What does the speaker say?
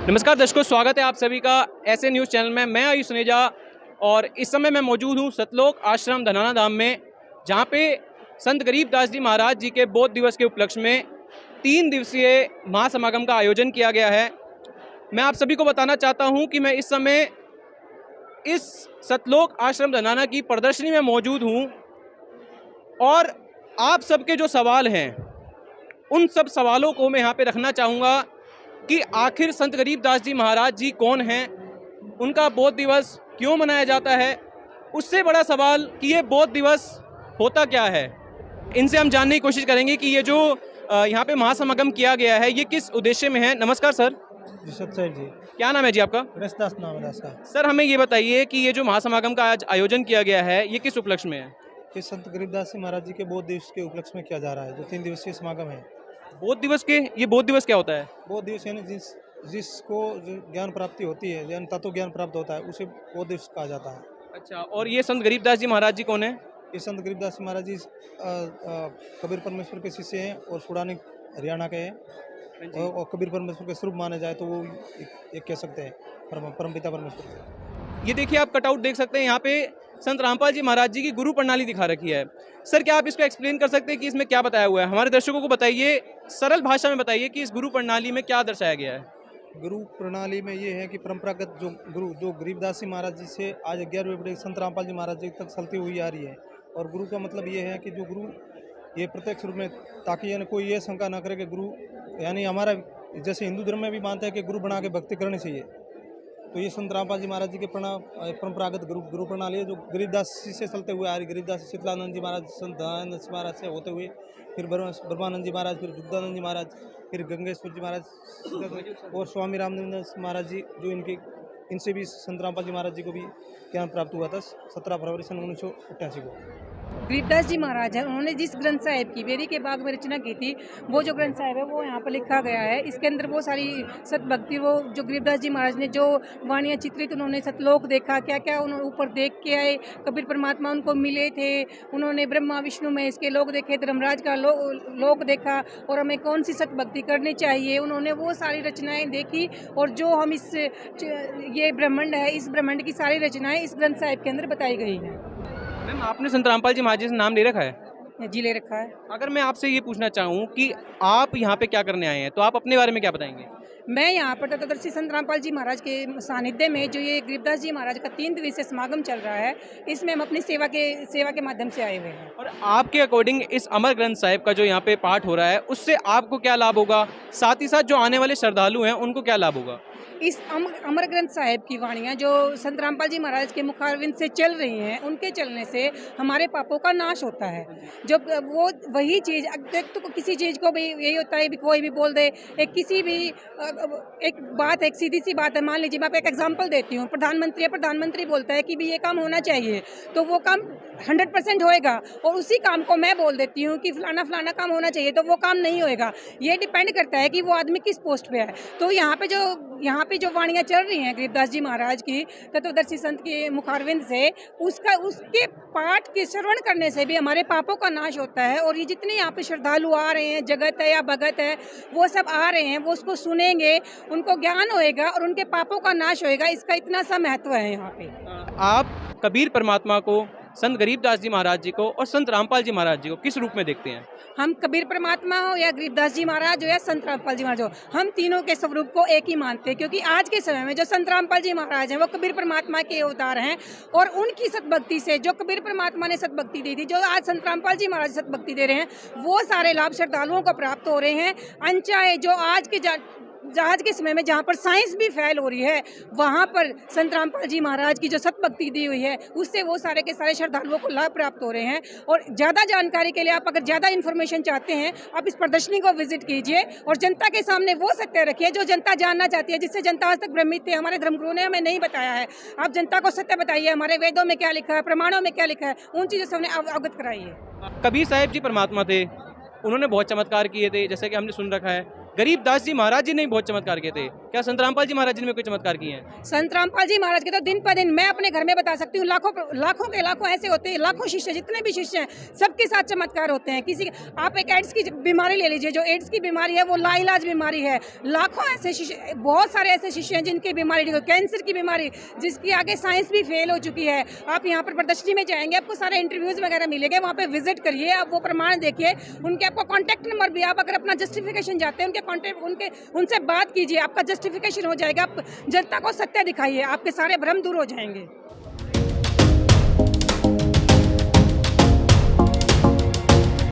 नमस्कार दर्शकों, स्वागत है आप सभी का ऐसे न्यूज़ चैनल में। मैं आयुष सुनेजा और इस समय मैं मौजूद हूँ सतलोक आश्रम धनाना धाम में, जहाँ पे संत गरीबदास जी महाराज जी के बोध दिवस के उपलक्ष्य में 3 दिवसीय महासमागम का आयोजन किया गया है। मैं आप सभी को बताना चाहता हूँ कि मैं इस समय इस सतलोक आश्रम धनाना की प्रदर्शनी में मौजूद हूँ और आप सबके जो सवाल हैं उन सब सवालों को मैं यहाँ पे रखना चाहूँगा कि आखिर संत गरीबदास जी महाराज जी कौन हैं, उनका बोध दिवस क्यों मनाया जाता है, उससे बड़ा सवाल कि ये बोध दिवस होता क्या है। इनसे हम जानने की कोशिश करेंगे कि ये जो यहाँ पे महासमागम किया गया है ये किस उद्देश्य में है। नमस्कार सर। जी सर जी। क्या नाम है जी आपका? रसदास नाम है दास का। सर हमें ये बताइए कि ये जो महासमागम का आज आयोजन किया गया है ये किस उपलक्ष्य में है? ये संत गरीबदास जी महाराज जी के बोध दिवस के उपलक्ष्य में किया जा रहा है, जो 3 दिवसीय समागम है। बोध दिवस के ये बोध दिवस क्या होता है? बोध दिवस यानी जिसको जो ज्ञान प्राप्ति होती है, ज्ञान तत्व ज्ञान प्राप्त होता है, उसे बोध दिवस कहा जाता है। अच्छा, और ये संत गरीबदास जी महाराज जी कौन है? ये संत गरीबदास जी महाराज जी कबीर परमेश्वर के शिष्य हैं और सुडानी हरियाणा के हैं। और कबीर परमेश्वर के स्वरूप माने जाए तो वो एक कह सकते हैं परमपिता परमेश्वर। ये देखिए, आप कटआउट देख सकते हैं, यहाँ पे संत रामपाल जी महाराज जी की गुरु प्रणाली दिखा रखी है। सर क्या आप इसको एक्सप्लेन कर सकते हैं कि इसमें क्या बताया हुआ है? हमारे दर्शकों को बताइए, सरल भाषा में बताइए कि इस गुरु प्रणाली में क्या दर्शाया गया है। गुरु प्रणाली में ये है कि परंपरागत जो गुरु जो गरीबदास जी महाराज जी से आज 11वें पीढ़ी संत रामपाल जी महाराज जी तक चलती हुई आ रही है। और गुरु का मतलब ये है कि जो गुरु ये प्रत्यक्ष रूप में, ताकि यानी कोई ये शंका न करे कि गुरु यानी हमारा जैसे हिंदू धर्म में भी मानते हैं कि गुरु बना के भक्ति करनी चाहिए, तो ये संत रामपाल जी महाराज जी के परंपरागत गुरु प्रणाली है जो गरीबदास जी से चलते हुए आ रही। गरीबदास शीतलानंद जी महाराज, संत दयानंद जी महाराज से होते हुए फिर ब्रह्मानंद जी महाराज, फिर जुगदानंद जी महाराज, फिर गंगेश्वर जी महाराज और स्वामी रामदेव महाराज जी, जो इनसे भी संत रामपाल जी महाराज जी को भी ज्ञान प्राप्त हुआ था 17 फरवरी सन 1988 को। गरीबदास जी महाराज हैं, उन्होंने जिस ग्रंथ साहिब की बेरी के बाग में रचना की थी, वो जो ग्रंथ साहिब है वो यहाँ पर लिखा गया है। इसके अंदर वो सारी सतभक्ति, वो जो गरीबदास जी महाराज ने जो वाणियाँ चित्रित, उन्होंने सतलोक देखा, क्या क्या उन्होंने ऊपर देख के आए, कबीर परमात्मा उनको मिले थे, उन्होंने ब्रह्मा विष्णु महेश के लोक देखे, धर्मराज का लोक देखा और हमें कौन सी सतभक्ति करनी चाहिए, उन्होंने वो सारी रचनाएँ देखी। और जो हम ये ब्रह्मांड है, इस ब्रह्मांड की सारी रचनाएँ इस ग्रंथ साहिब के अंदर बताई गई हैं। मैम, आपने संत रामपाल जी महाराज जी से नाम ले रखा है? जी ले रखा है। अगर मैं आपसे ये पूछना चाहूँ कि आप यहाँ पे क्या करने आए हैं, तो आप अपने बारे में क्या बताएंगे? मैं यहाँ पर तत्वदर्शी संत रामपाल जी महाराज के सानिध्य में जो ये गरीबदास जी महाराज का 3 दिवसीय समागम चल रहा है, इसमें हम अपनी सेवा के माध्यम से आए हुए हैं। और आपके अकॉर्डिंग इस अमर ग्रंथ साहिब का जो यहाँ पे पाठ हो रहा है उससे आपको क्या लाभ होगा, साथ ही साथ जो आने वाले श्रद्धालु हैं उनको क्या लाभ होगा? इस अमर ग्रंथ साहिब की वाणियाँ जो संत रामपाल जी महाराज के मुखारविंद से चल रही हैं, उनके चलने से हमारे पापों का नाश होता है। जब वो वही चीज़, तो किसी चीज़ को भी यही होता है, कोई भी बोल दे, किसी भी एक बात, एक सीधी सी बात है, मान लीजिए मैं आपको एक एग्जांपल देती हूँ। प्रधानमंत्री बोलता है कि भी ये काम होना चाहिए, तो वो काम 100% होएगा। और उसी काम को मैं बोल देती हूँ कि फलाना काम होना चाहिए, तो वो काम नहीं होएगा। ये डिपेंड करता है कि वो आदमी किस पोस्ट पे है। तो यहाँ पे जो वाणियाँ चल रही हैं गरीबदास जी महाराज की तत्वदर्शी संत के मुखारविंद से, उसके पाठ के श्रवण करने से भी हमारे पापों का नाश होता है। और ये जितने यहाँ पे श्रद्धालु आ रहे हैं, जगत है या भगत है, वो सब आ रहे हैं, वो उसको सुनेंगे, उनको ज्ञान होएगा और उनके पापों का नाश होएगा। इसका इतना सा महत्व है यहाँ पे। आप कबीर परमात्मा को, संत गरीबदास जी महाराज जी को और संत रामपाल जी महाराज जी को किस रूप में देखते हैं? हम कबीर परमात्मा हो या गरीबदास जी महाराज हो या संत रामपाल जी महाराज हो, हम तीनों के स्वरूप को एक ही मानते हैं। क्योंकि आज के समय में जो संत रामपाल जी महाराज हैं वो कबीर परमात्मा के अवतार हैं। और उनकी सतभक्ति से, जो कबीर परमात्मा ने सतभक्ति दी थी, जो आज संत रामपाल जी महाराज सतभक्ति दे रहे हैं, वो सारे लाभ श्रद्धालुओं को प्राप्त हो रहे हैं। अनचाहे जो आज के समय में जहाँ पर साइंस भी फैल हो रही है, वहाँ पर संत रामपाल जी महाराज की जो सतभक्ति दी हुई है, उससे वो सारे के सारे श्रद्धालुओं को लाभ प्राप्त हो रहे हैं। और ज़्यादा जानकारी के लिए, आप अगर ज़्यादा इन्फॉर्मेशन चाहते हैं, आप इस प्रदर्शनी को विजिट कीजिए और जनता के सामने वो सत्य रखिए जो जनता जानना चाहती है, जिससे जनता आज तक भ्रमित थी। हमारे धर्मगुरु ने हमें नहीं बताया है। आप जनता को सत्य बताइए, हमारे वेदों में क्या लिखा है, प्रमाणों में क्या लिखा है, उन चीज़ों से उन्हें अवगत कराइए। कबीर साहिब जी परमात्मा थे, उन्होंने बहुत चमत्कार किए थे, जैसे कि हमने सुन रखा है। गरीबदास जी महाराज जी ने भी बहुत चमत्कार किए थे, क्या संत रामपाल जी महाराज जी ने भी कोई चमत्कार किए हैं? संत रामपाल जी महाराज के तो दिन पर दिन मैं अपने घर में बता सकती हूँ, लाखों के लाखों ऐसे होते हैं, लाखों शिष्य, जितने भी शिष्य हैं सबके साथ चमत्कार होते हैं। किसी आप एक एड्स की बीमारी ले लीजिए, जो एड्स की बीमारी है वो लाइलाज बीमारी है। लाखों ऐसे शिष्य, बहुत सारे ऐसे शिष्य हैं जिनकी बीमारी, कैंसर की बीमारी जिसकी आगे साइंस भी फेल हो चुकी है। आप यहाँ पर प्रदर्शनी में जाएंगे, आपको सारे इंटरव्यूज वगैरह मिलेंगे, वहाँ पे विजिट करिए, आप वो प्रमाण देखिए, उनके आपको कॉन्टैक्ट नंबर भी, आप अगर अपना जस्टिफिकेशन चाहते हैं उनसे बात कीजिए, आपका जस्टिफिकेशन हो जाएगा। आप जनता को सत्य दिखाइए, आपके सारे भ्रम दूर हो जाएंगे।